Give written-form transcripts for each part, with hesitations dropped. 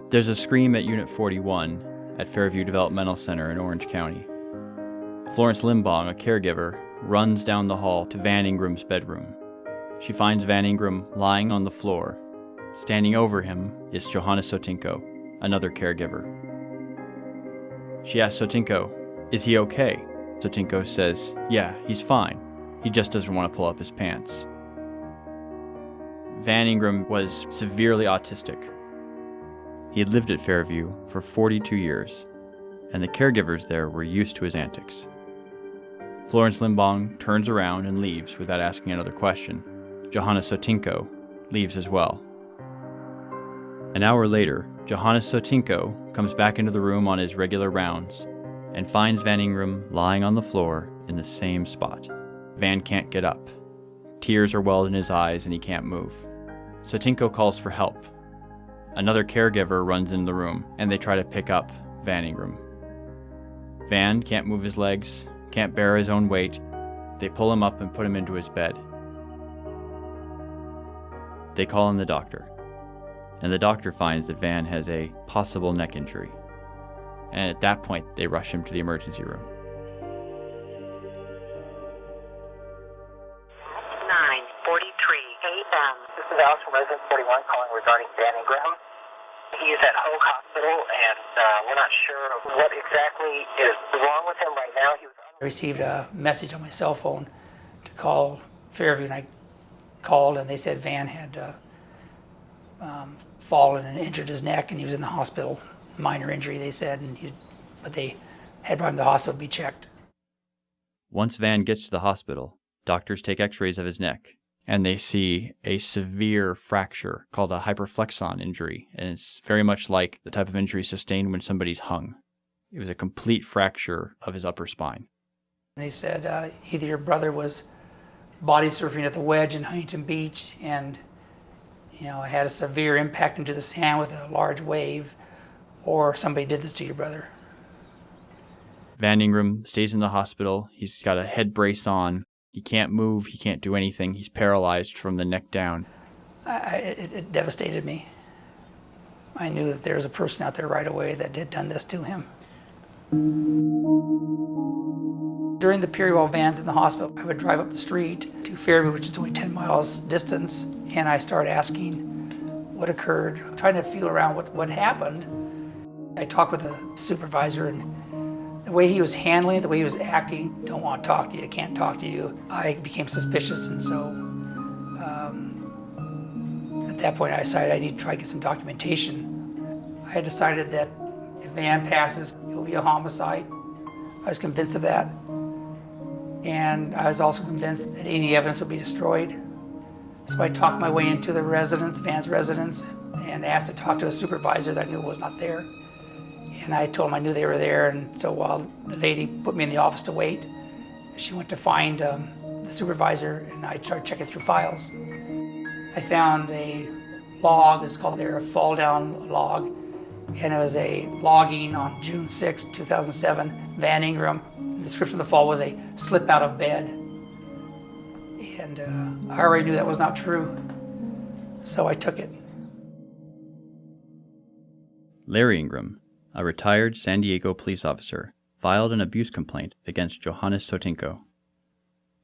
There's a scream at Unit 41 at Fairview Developmental Center in Orange County. Florence Limbong, a caregiver, runs down the hall to Van Ingram's bedroom. She finds Van Ingram lying on the floor. Standing over him is Johanna Sotinko, another caregiver. She asks Sotinko, "Is he okay?" Sotinko says, "Yeah, he's fine. He just doesn't want to pull up his pants." Van Ingram was severely autistic. He had lived at Fairview for 42 years, and the caregivers there were used to his antics. Florence Limbong turns around and leaves without asking another question. Johanna Sotinko leaves as well. An hour later, Johanna Sotinko comes back into the room on his regular rounds and finds Van Ingram lying on the floor in the same spot. Van can't get up. Tears are welled in his eyes and he can't move. Sotinko calls for help. Another caregiver runs in the room and they try to pick up Van Ingram. Van can't move his legs, can't bear his own weight. They pull him up and put him into his bed. They call in the doctor, and the doctor finds that Van has a possible neck injury. And at that point, they rush him to the emergency room. 9:43 a.m. This is Alice from Resident 41 calling regarding Van Ingraham. He is at Hoag Hospital, and we're not sure what exactly is wrong with him right now. I received a message on my cell phone to call Fairview, and I called, and they said Van had fallen and injured his neck, and he was in the hospital. Minor injury, they said, but they had brought him to the hospital to be checked. Once Van gets to the hospital, doctors take x-rays of his neck, and they see a severe fracture called a hyperflexon injury, and it's very much like the type of injury sustained when somebody's hung. It was a complete fracture of his upper spine. And they said either your brother was body surfing at the Wedge in Huntington Beach and had a severe impact into the sand with a large wave, or somebody did this to your brother. Van Ingram stays in the hospital. He's got a head brace on. He can't move. He can't do anything. He's paralyzed from the neck down. It devastated me. I knew that there was a person out there right away that had done this to him. During the period while Van's in the hospital, I would drive up the street to Fairview, which is only 10 miles distance, and I started asking what occurred, trying to feel around what happened. I talked with the supervisor, and the way he was handling it, the way he was acting, don't want to talk to you, can't talk to you, I became suspicious, and so at that point I decided I need to try to get some documentation. I had decided that if Van passes, it will be a homicide. I was convinced of that. And I was also convinced that any evidence would be destroyed. So I talked my way into the residence, Van's residence, and asked to talk to a supervisor that I knew was not there. And I told him I knew they were there, and so while the lady put me in the office to wait, she went to find the supervisor, and I started checking through files. I found a log, it's called a fall down log, and it was a logging on June 6, 2007, Van Ingram. The description of the fall was a slip out of bed. And I already knew that was not true, so I took it. Larry Ingram, a retired San Diego police officer, filed an abuse complaint against Johannes Sotinko.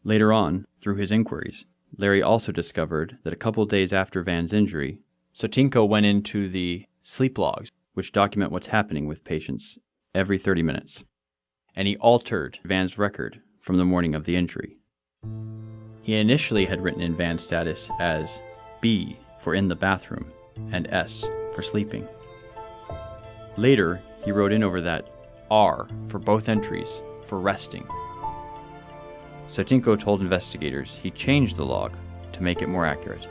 Later on, through his inquiries, Larry also discovered that a couple days after Van's injury, Sotinko went into the sleep logs, which document what's happening with patients every 30 minutes. And he altered Van's record from the morning of the injury. He initially had written in Van's status as B for in the bathroom and S for sleeping. Later, he wrote in over that R for both entries for resting. Sotinko told investigators he changed the log to make it more accurate.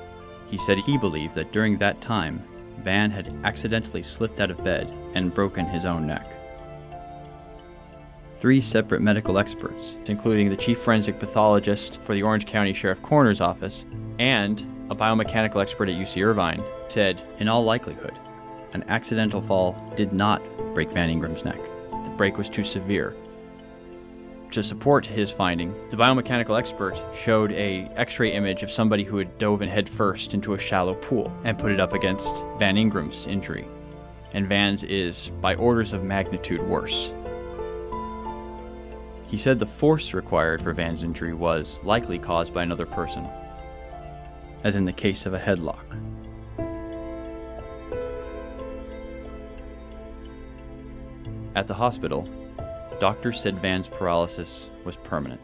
He said he believed that during that time, Van had accidentally slipped out of bed and broken his own neck. 3 separate medical experts, including the chief forensic pathologist for the Orange County Sheriff Coroner's Office and a biomechanical expert at UC Irvine, said, in all likelihood, an accidental fall did not break Van Ingram's neck. The break was too severe. To support his finding, the biomechanical expert showed an X-ray image of somebody who had dove in head first into a shallow pool and put it up against Van Ingram's injury. and Van's is by orders of magnitude worse. He said the force required for Van's injury was likely caused by another person, as in the case of a headlock. At the hospital, doctors said Van's paralysis was permanent.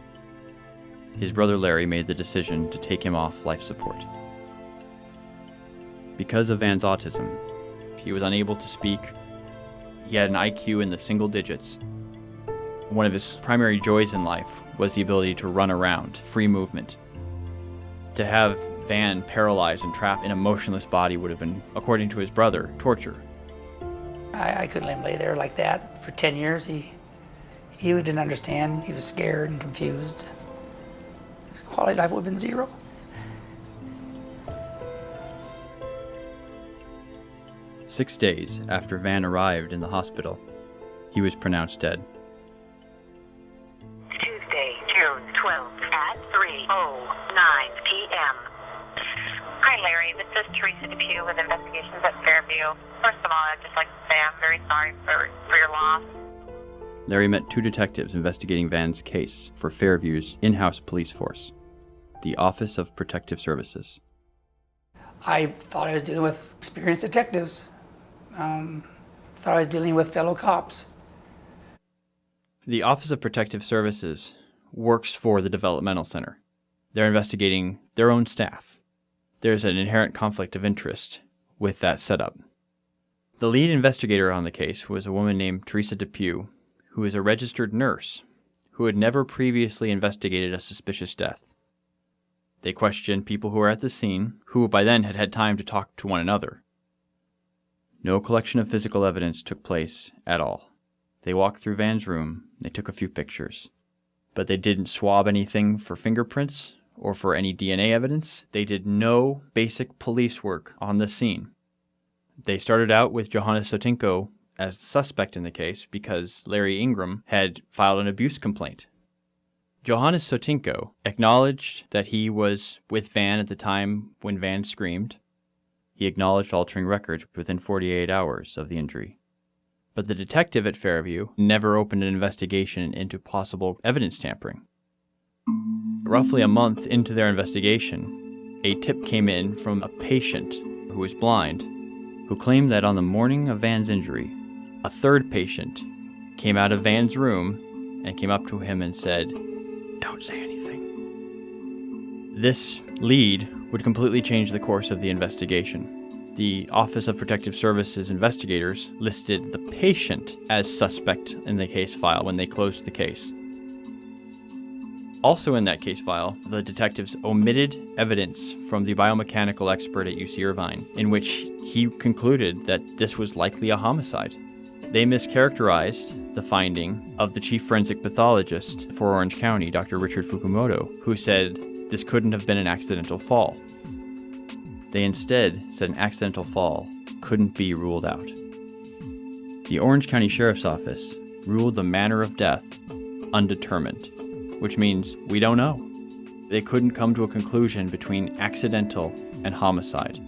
His brother Larry made the decision to take him off life support. Because of Van's autism, he was unable to speak. He had an IQ in the single digits. One of his primary joys in life was the ability to run around, free movement. To have Van paralyzed and trapped in a motionless body would have been, according to his brother, torture. I couldn't let him lay there like that for 10 years. He didn't understand. He was scared and confused. His quality of life would have been zero. "6 days after Van arrived in the hospital, he was pronounced dead. Tuesday, June 12th at 3:09 p.m. Hi, Larry. This is Teresa Depew with Investigations at Fairview. First of all, I'd just like to say I'm very sorry for your loss. Larry met 2 detectives investigating Van's case for Fairview's in-house police force, the Office of Protective Services. I thought I was dealing with experienced detectives. Thought I was dealing with fellow cops. The Office of Protective Services works for the Developmental Center. They're investigating their own staff. There's an inherent conflict of interest with that setup. The lead investigator on the case was a woman named Teresa Depew, who is a registered nurse who had never previously investigated a suspicious death. They questioned people who were at the scene, who by then had had time to talk to one another. No collection of physical evidence took place at all. They walked through Van's room, they took a few pictures, but they didn't swab anything for fingerprints or for any DNA evidence. They did no basic police work on the scene. They started out with Johannes Sotinko as the suspect in the case because Larry Ingraham had filed an abuse complaint. Johannes Sotinko acknowledged that he was with Van at the time when Van screamed. He acknowledged altering records within 48 hours of the injury. But the detective at Fairview never opened an investigation into possible evidence tampering. Roughly a month into their investigation, a tip came in from a patient who was blind, who claimed that on the morning of Van's injury, a third patient came out of Van's room and came up to him and said, "Don't say anything." This lead would completely change the course of the investigation. The Office of Protective Services investigators listed the patient as suspect in the case file when they closed the case. Also in that case file, the detectives omitted evidence from the biomechanical expert at UC Irvine, in which he concluded that this was likely a homicide. They mischaracterized the finding of the chief forensic pathologist for Orange County, Dr. Richard Fukumoto, who said this couldn't have been an accidental fall. They instead said an accidental fall couldn't be ruled out. The Orange County Sheriff's Office ruled the manner of death undetermined, which means we don't know. They couldn't come to a conclusion between accidental and homicide.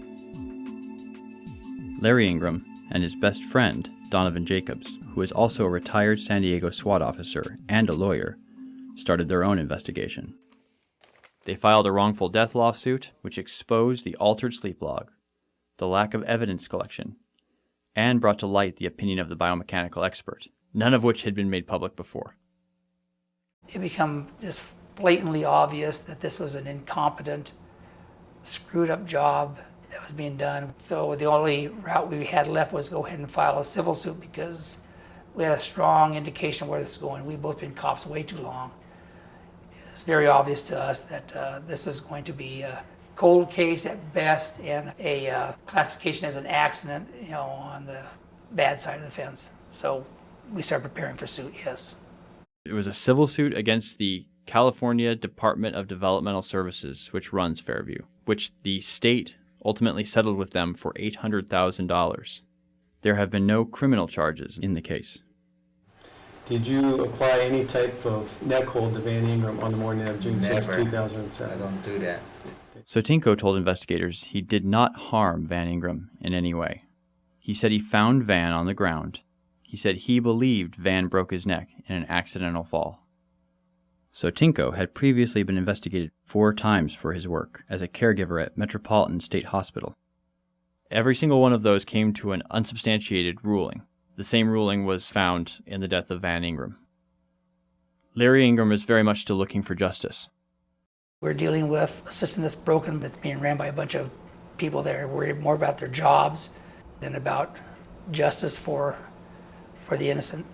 Larry Ingraham and his best friend, Donovan Jacobs, who is also a retired San Diego SWAT officer and a lawyer, started their own investigation. They filed a wrongful death lawsuit, which exposed the altered sleep log, the lack of evidence collection, and brought to light the opinion of the biomechanical expert, none of which had been made public before. It became just blatantly obvious that this was an incompetent, screwed up job that was being done. So the only route we had left was go ahead and file a civil suit because we had a strong indication where this is going. We've both been cops way too long. It's very obvious to us that this is going to be a cold case at best and a classification as an accident, on the bad side of the fence. So we started preparing for suit, yes. It was a civil suit against the California Department of Developmental Services, which runs Fairview, which the state ultimately settled with them for $800,000. There have been no criminal charges in the case. Did you apply any type of neck hold to Van Ingraham on the morning of June 6, 2007? I don't do that. Sotinko told investigators he did not harm Van Ingraham in any way. He said he found Van on the ground. He said he believed Van broke his neck in an accidental fall. So Tinko had previously been investigated 4 times for his work as a caregiver at Metropolitan State Hospital. Every single one of those came to an unsubstantiated ruling. The same ruling was found in the death of Van Ingram. Larry Ingram is very much still looking for justice. We're dealing with a system that's broken, that's being ran by a bunch of people that are worried more about their jobs than about justice for the innocent.